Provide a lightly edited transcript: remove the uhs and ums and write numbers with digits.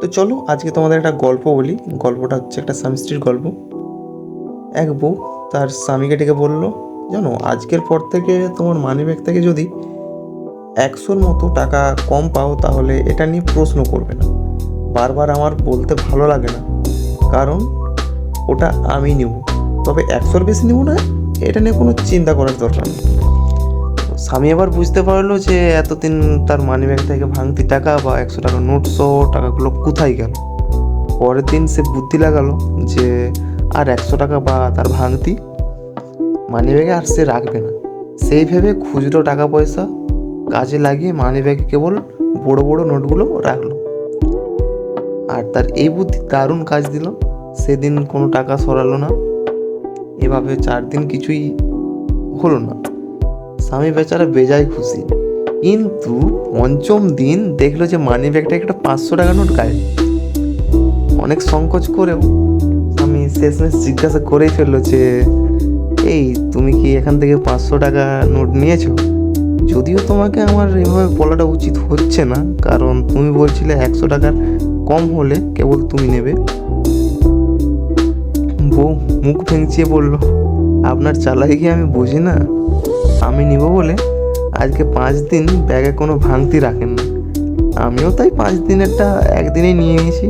তো চলো আজকে তোমাদের একটা গল্প বলি। গল্পটা হচ্ছে একটা স্বামী স্ত্রীর গল্প। এক বউ তার স্বামীকে ডেকে বলল, জানো আজকের পর থেকে তোমার মানিব্যাগ থেকে যদি 100-র মতো টাকা কম পাও তাহলে এটা নিয়ে প্রশ্ন করবে না। বারবার আমার বলতে ভালো লাগে না, কারণ ওটা আমি নিব, তবে 100-র বেশি নিব না, এটা নিয়ে কোনো চিন্তা করার দরকার নেই। স্বামী আবার বুঝতে পারলো যে এতদিন তার মানিব্যাগ থেকে ভাঙতি টাকা বা 100 টাকা নোট সহ টাকাগুলো কোথায় গেল। পরের দিন সে বুদ্ধি লাগালো যে আর 100 টাকা বা তার ভাঙতি মানিব্যাগে আর সে রাখবে না। সেই ভেবে খুচরো টাকা পয়সা কাজে লাগিয়ে মানিব্যাগে কেবল বড় বড় নোটগুলো রাখলো। আর তার এই বুদ্ধি দারুণ কাজ দিল। সেদিন কোনো টাকা সরালো না। এভাবে 4 দিন কিছুই হলো না। স্বামী বেচারা বেজায় খুশি, কিন্তু পঞ্চম দিন দেখলো যে মানিব্যাগটা একটা 500 টাকা নোট গায়ে। অনেক সংকোচ করেও আমি শেষমেশ জিজ্ঞাসা করেই ফেললো যে এই তুমি কি এখান থেকে 500 টাকা নোট নিয়েছো? যদিও তোমাকে আমার এভাবে বলাটা উচিত হচ্ছে না, কারণ তুমি বলছিলে 100 টাকার কম হলে কেবল তুমি নেবে। বউ মুখ ভেঙচিয়ে বলল, আপনার চালাকি আমি বুঝি না? আমি নিব বলে আজকে 5 দিন ব্যাগে কোনো ভাঙতি রাখেন না, আমিও তাই 5 দিনেরটা একদিনেই নিয়ে নিয়েছি।